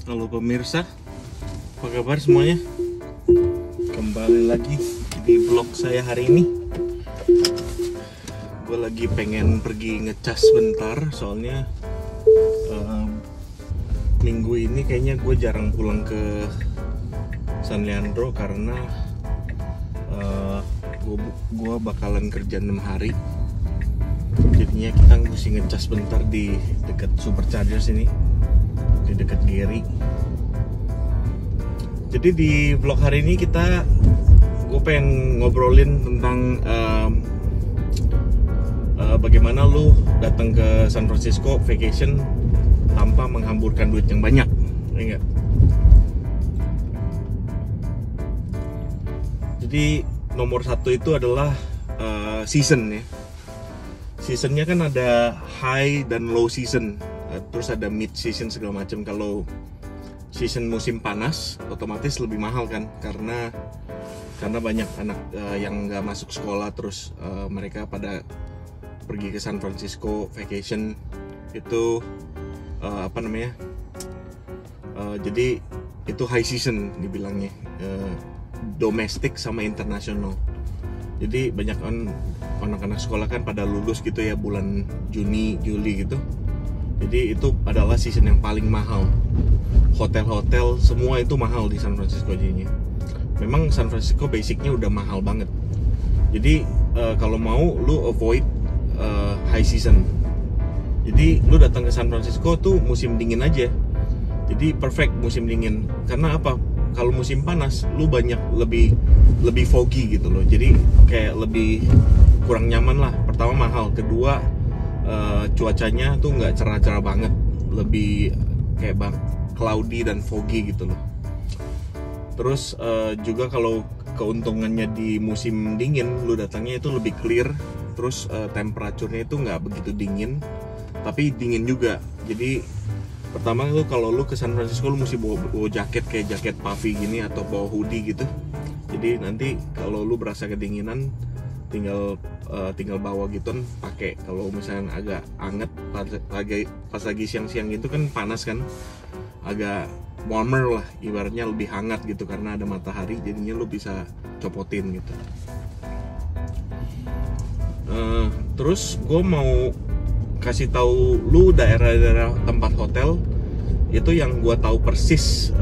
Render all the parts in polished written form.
Halo pemirsa, apa kabar semuanya? Kembali lagi di vlog saya hari ini. Gue lagi pengen pergi ngecas bentar, soalnya minggu ini kayaknya gue jarang pulang ke San Leandro karena gue bakalan kerja 6 hari. Jadinya kita mesti ngecas bentar di dekat Supercharger sini, di dekat Gary. Jadi di vlog hari ini gue pengen ngobrolin tentang bagaimana lu datang ke San Francisco vacation tanpa menghamburkan duit yang banyak, ya enggak? Jadi nomor satu itu adalah season ya. Seasonnya kan ada high dan low season, terus ada mid season segala macam. Kalau season musim panas otomatis lebih mahal kan, karena banyak anak yang nggak masuk sekolah, terus mereka pada pergi ke San Francisco vacation itu jadi itu high season dibilangnya, domestik sama internasional. Jadi banyak anak-anak sekolah kan pada lulus gitu ya, bulan Juni, Juli gitu. Jadi itu adalah season yang paling mahal. Hotel-hotel semua itu mahal di San Francisco jadinya. Memang San Francisco basicnya udah mahal banget. Jadi kalau mau lu avoid high season. Jadi lu datang ke San Francisco tuh musim dingin aja. Jadi perfect musim dingin. Karena apa? Kalau musim panas lu lebih foggy gitu loh. Jadi kayak lebih kurang nyaman lah. Pertama mahal, kedua cuacanya tuh nggak cerah-cerah banget, lebih kayak cloudy dan foggy gitu loh. Terus juga kalau keuntungannya di musim dingin, lu datangnya itu lebih clear. Terus temperaturnya itu nggak begitu dingin, tapi dingin juga. Jadi pertama tuh kalau lu ke San Francisco lu mesti bawa jaket, kayak jaket puffy gini atau bawa hoodie gitu. Jadi nanti kalau lu berasa kedinginan tinggal bawa gitu kan, pakai. Kalau misalnya agak anget pas lagi siang-siang gitu kan panas kan, agak warmer lah, ibaratnya lebih hangat gitu karena ada matahari, jadinya lu bisa copotin gitu. Terus gue mau kasih tahu lu daerah-daerah tempat hotel itu yang gue tahu persis.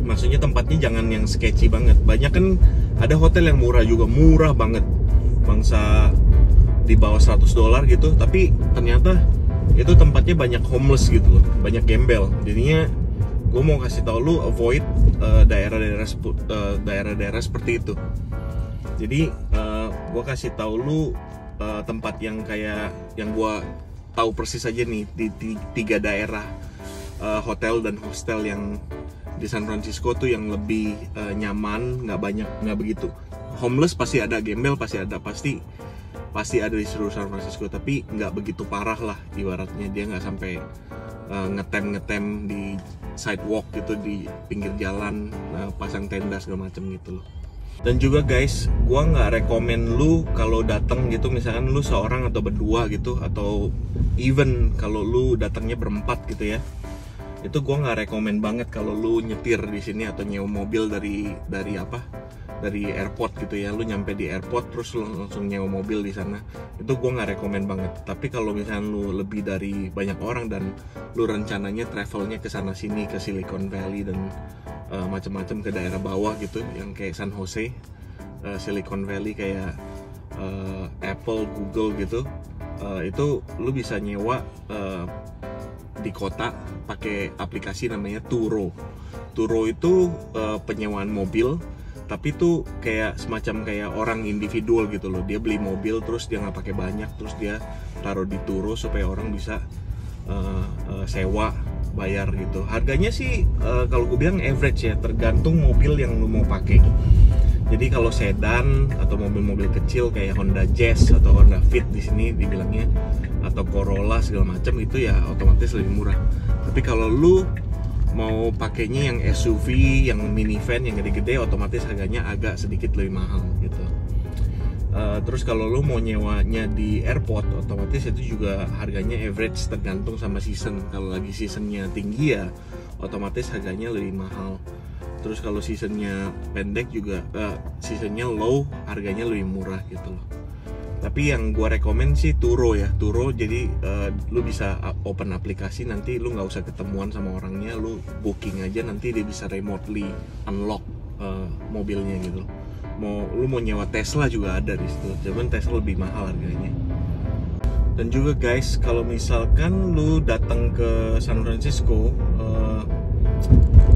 Maksudnya tempatnya jangan yang sketchy banget. Banyak kan ada hotel yang murah juga, murah banget, bangsa di bawah $100 gitu, tapi ternyata itu tempatnya banyak homeless gitu loh, banyak gembel. Jadinya gue mau kasih tahu lu avoid daerah-daerah seperti itu. Jadi gue kasih tahu lu tempat yang kayak yang gue tahu persis aja nih di 3 daerah hotel dan hostel yang di San Francisco tuh yang lebih nyaman, nggak begitu homeless. Pasti ada, gembel pasti ada di seluruh San Francisco, tapi nggak begitu parah lah, ibaratnya dia nggak sampai ngetem di sidewalk gitu, di pinggir jalan, pasang tenda segala macam gitu loh. Dan juga guys, gua nggak rekomen lu kalau datang gitu, misalkan lu seorang atau berdua gitu, atau even kalau lu datangnya berempat gitu ya, itu gua nggak rekomen banget kalau lu nyetir di sini atau nyewa mobil dari airport gitu ya. Lu nyampe di airport terus lu langsung nyewa mobil di sana, itu gua nggak rekomen banget. Tapi kalau misalkan lu lebih dari banyak orang dan lu rencananya travelnya ke sana sini, ke Silicon Valley dan macam-macam, ke daerah bawah gitu yang kayak San Jose, Silicon Valley kayak Apple, Google gitu, itu lu bisa nyewa di kota pakai aplikasi namanya Turo. Turo itu penyewaan mobil, tapi itu kayak semacam kayak orang individual gitu loh. Dia beli mobil terus dia nggak pakai banyak, terus dia taruh di Turo supaya orang bisa sewa, bayar gitu. Harganya sih kalau gue bilang average ya, tergantung mobil yang lu mau pakai. Jadi kalau sedan atau mobil-mobil kecil kayak Honda Jazz atau Honda Fit di sini dibilangnya, atau Corolla segala macam, itu ya otomatis lebih murah. Tapi kalau lu mau pakainya yang SUV, yang minivan, yang gede-gede, otomatis harganya agak sedikit lebih mahal gitu. Terus kalau lu mau nyewanya di airport, otomatis itu juga harganya average, tergantung sama season. Kalau lagi seasonnya tinggi ya otomatis harganya lebih mahal. Terus kalau seasonnya pendek juga, seasonnya low, harganya lebih murah gitu loh. Tapi yang gua rekomen sih Turo ya, Turo. Jadi lu bisa open aplikasi, nanti lu nggak usah ketemuan sama orangnya, lu booking aja, nanti dia bisa remotely unlock mobilnya gitu. Lu mau nyewa Tesla juga ada di situ, cuman Tesla lebih mahal harganya. Dan juga guys, kalau misalkan lu datang ke San Francisco,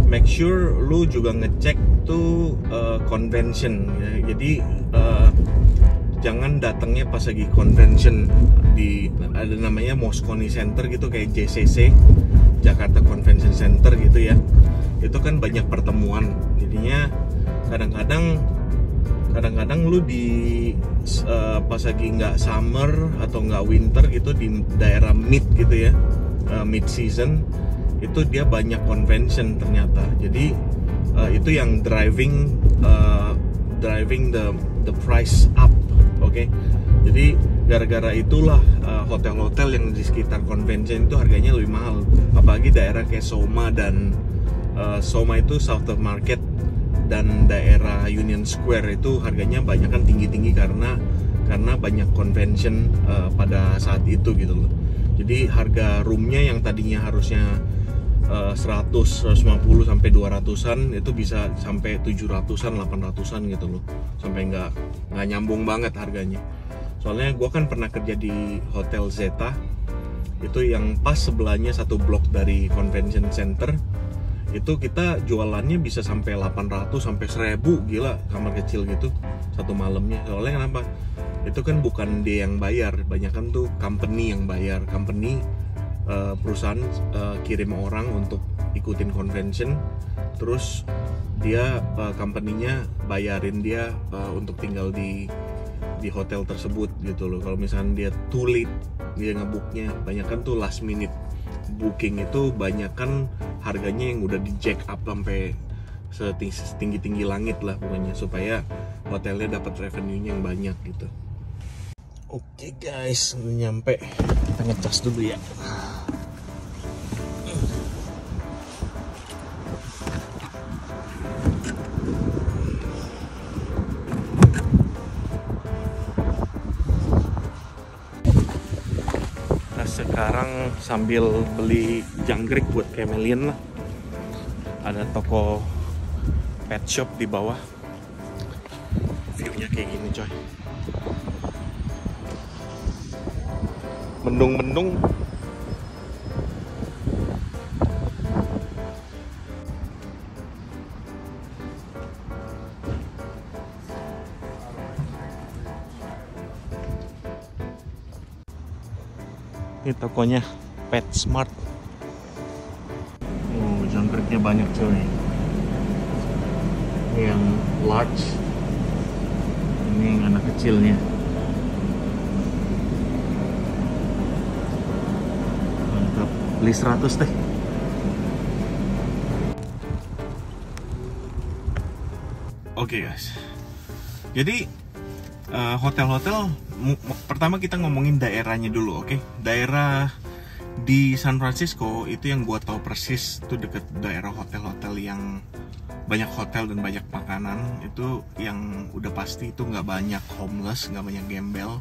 make sure lu juga ngecek tuh convention ya. Jadi jangan datangnya pas lagi convention, ada namanya Moscone Center gitu, kayak JCC, Jakarta Convention Center gitu ya. Itu kan banyak pertemuan, jadinya kadang-kadang lu pas lagi nggak summer atau nggak winter gitu, di daerah mid gitu ya, mid season itu dia banyak convention ternyata. Jadi itu yang driving the price up. Oke, jadi gara-gara itulah hotel-hotel yang di sekitar convention itu harganya lebih mahal. Apalagi daerah kayak Soma dan Soma itu South of Market dan daerah Union Square itu harganya banyak kan tinggi-tinggi karena banyak convention pada saat itu gitu loh. Jadi harga roomnya yang tadinya harusnya 100, 150 sampai 200-an itu bisa sampai 700-an, 800-an gitu loh. Sampai nggak nyambung banget harganya. Soalnya gue kan pernah kerja di Hotel Zeta, itu yang pas sebelahnya satu blok dari Convention Center. Itu kita jualannya bisa sampai 800 sampai 1000, gila, kamar kecil gitu satu malamnya. Soalnya kenapa? Itu kan bukan dia yang bayar, banyak kan tuh company yang bayar. Company perusahaan kirim orang untuk ikutin convention, terus dia company-nya bayarin dia untuk tinggal di hotel tersebut gitu loh. Kalau misalnya dia too late, dia ngebooknya, banyak kan tuh last minute booking itu banyak kan harganya yang udah di jack up sampai setinggi langit lah pokoknya, supaya hotelnya dapat revenue-nya yang banyak gitu. Oke guys, udah nyampe, kita ngecas dulu ya. Sekarang sambil beli jangkrik buat Chameleon lah. Ada toko pet shop di bawah. View-nya kayak gini coy. Mendung-mendung. Ini tokonya PetSmart. Jangkriknya banyak coy. Ini yang large, ini yang anak kecilnya. Mantap, beli 100 deh. Oke guys, jadi hotel-hotel pertama kita ngomongin daerahnya dulu, oke? Daerah di San Francisco itu yang gua tahu persis itu deket daerah hotel-hotel yang banyak hotel dan banyak makanan. Itu yang udah pasti itu nggak banyak homeless, nggak banyak gembel,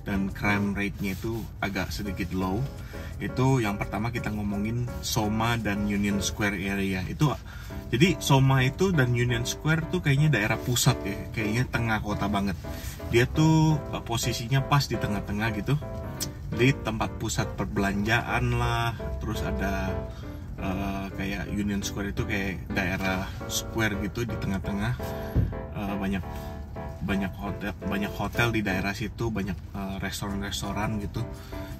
dan crime rate-nya itu agak sedikit low. Itu yang pertama kita ngomongin Soma dan Union Square area. Itu jadi Soma itu dan Union Square tuh kayaknya daerah pusat ya, kayaknya tengah kota banget. Dia tuh posisinya pas di tengah-tengah gitu, di tempat pusat perbelanjaan lah. Terus ada kayak Union Square itu kayak daerah square gitu di tengah-tengah. Banyak hotel di daerah situ, banyak restoran-restoran gitu.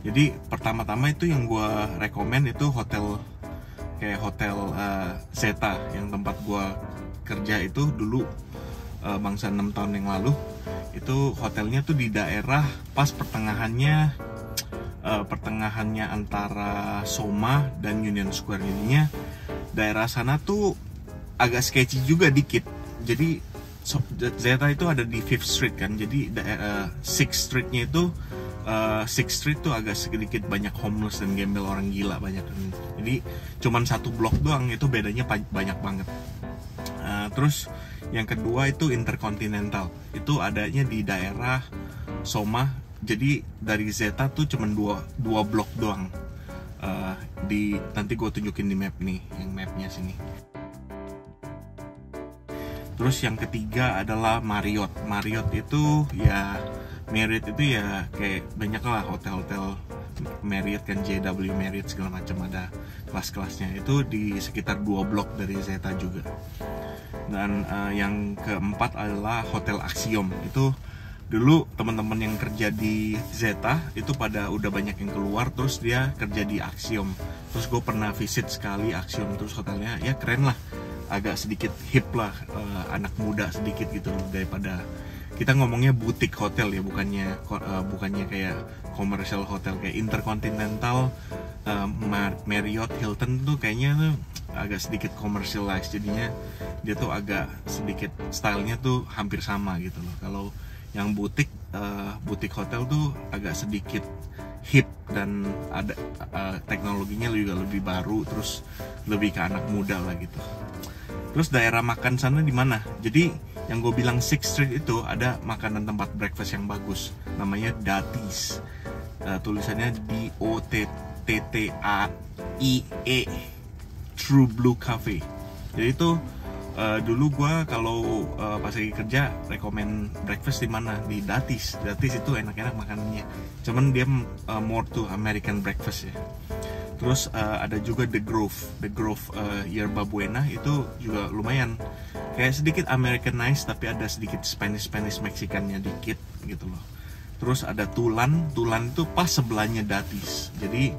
Jadi pertama-tama itu yang gue rekomen itu hotel kayak hotel Zeta yang tempat gue kerja itu dulu, bangsa 6 tahun yang lalu. Itu hotelnya tuh di daerah pas pertengahannya antara Soma dan Union Square. Jadinya daerah sana tuh agak sketchy juga dikit. Jadi Zeta itu ada di 5th Street kan, jadi daerah 6th Street-nya itu Sixth Street tuh agak sedikit banyak homeless dan gembel orang gila banyak. Jadi cuman satu blok doang itu bedanya banyak banget. Terus yang kedua itu Intercontinental, itu adanya di daerah Soma. Jadi dari Zeta tuh cuman dua blok doang. Nanti gue tunjukin di map nih, yang mapnya sini. Terus yang ketiga adalah Marriott. Marriott itu ya kayak banyak lah hotel-hotel Marriott kan, JW Marriott segala macam, ada kelas-kelasnya. Itu di sekitar 2 blok dari Zeta juga. Dan yang keempat adalah Hotel Axiom. Itu dulu teman-teman yang kerja di Zeta itu pada udah banyak yang keluar, terus dia kerja di Axiom. Terus gue pernah visit sekali Axiom, terus hotelnya ya keren lah, agak sedikit hip lah, anak muda sedikit gitu, daripada kita ngomongnya butik hotel ya, bukannya kayak commercial hotel kayak Intercontinental, Marriott, Hilton tuh kayaknya tuh agak sedikit commercialized, jadinya dia tuh agak sedikit stylenya tuh hampir sama gitu loh. Kalau yang butik hotel tuh agak sedikit hip dan ada teknologinya juga lebih baru, terus lebih ke anak muda lah gitu. Terus daerah makan sana di mana? Jadi yang gue bilang Sixth Street itu ada makanan tempat breakfast yang bagus, namanya Datis. Tulisannya DOTTAIE, True Blue Cafe. Jadi itu dulu gue kalau pas lagi kerja rekomen breakfast di mana, di Datis. Datis itu enak-enak makanannya, cuman dia more to American breakfast ya. Terus ada juga The Grove Yerba Buena, itu juga lumayan kayak sedikit Americanized tapi ada sedikit Spanish Mexicannya dikit gitu loh. Terus ada Tulan itu pas sebelahnya Datis. Jadi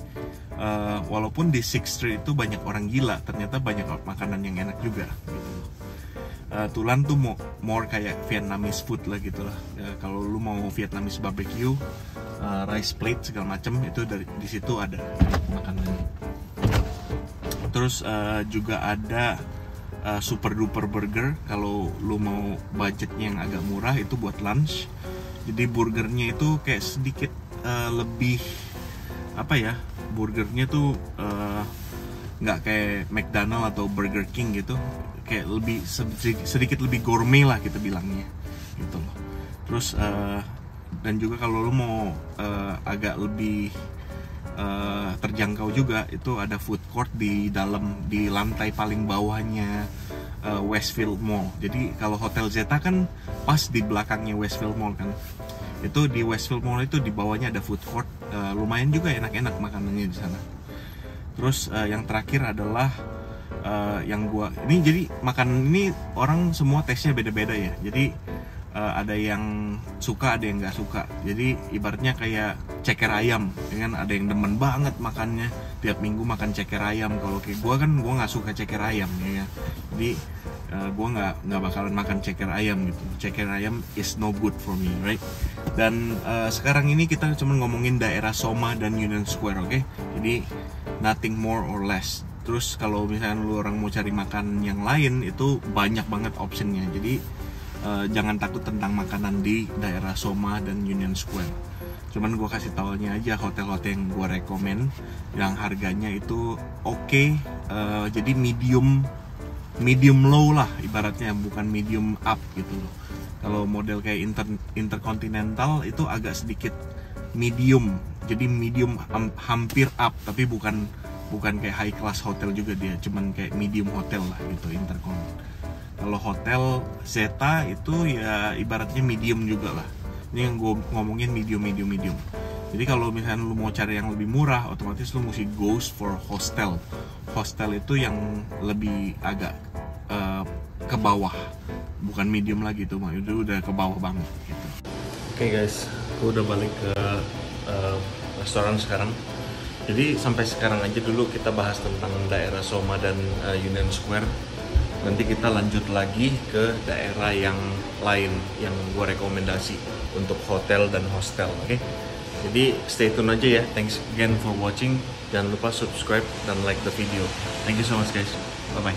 walaupun di Sixth Street itu banyak orang gila, ternyata banyak makanan yang enak juga gitu. Tulan tuh more kayak Vietnamese food lah gitu lah. Kalau lu mau Vietnamese barbecue, rice plate segala macam, itu di situ ada makanannya. Terus juga ada Super Duper Burger kalau lu mau budgetnya yang agak murah, itu buat lunch. Jadi burgernya itu kayak sedikit lebih apa ya, burgernya tuh nggak kayak McDonald atau Burger King gitu, kayak lebih sedikit lebih gourmet lah kita bilangnya gitu loh. Terus dan juga kalau lu mau agak lebih terjangkau juga, itu ada food court di lantai paling bawahnya Westfield Mall. Jadi kalau Hotel Zeta kan pas di belakangnya Westfield Mall kan, itu di Westfield Mall itu di bawahnya ada food court, lumayan juga enak-enak makanannya di sana. Terus yang terakhir adalah yang gua ini, jadi makanan ini orang semua tesnya beda-beda ya. Jadi ada yang suka, ada yang nggak suka. Jadi ibaratnya kayak ceker ayam, ya kan? Ada yang demen banget makannya tiap minggu makan ceker ayam. Kalau kayak gua kan, gua nggak suka ceker ayam ya. Jadi gua nggak bakalan makan ceker ayam gitu. Ceker ayam is no good for me, right? Dan sekarang ini kita cuma ngomongin daerah Soma dan Union Square, oke? Jadi nothing more or less. Terus kalau misalnya lu orang mau cari makan yang lain, itu banyak banget optionnya. Jadi jangan takut tentang makanan di daerah Soma dan Union Square. Cuman gue kasih taunya aja hotel-hotel yang gue rekomen, yang harganya itu oke. Jadi medium low lah ibaratnya, bukan medium up gitu loh. Kalau model kayak Intercontinental itu agak sedikit medium, jadi medium hampir up, tapi bukan kayak high class hotel juga, dia cuman kayak medium hotel lah gitu Intercon. Kalau Hotel Zeta itu ya ibaratnya medium juga lah. Ini yang gue ngomongin medium. Jadi kalau misalnya lu mau cari yang lebih murah, otomatis lu mesti goes for hostel. Hostel itu yang lebih agak ke bawah, bukan medium lagi tuh, itu udah ke bawah banget gitu. Oke guys, gue udah balik ke restoran sekarang. Jadi sampai sekarang aja dulu kita bahas tentang daerah Soma dan Union Square. Nanti kita lanjut lagi ke daerah yang lain yang gue rekomendasi untuk hotel dan hostel, oke? Jadi stay tune aja ya. Thanks again for watching. Jangan lupa subscribe dan like the video. Thank you so much guys. Bye bye.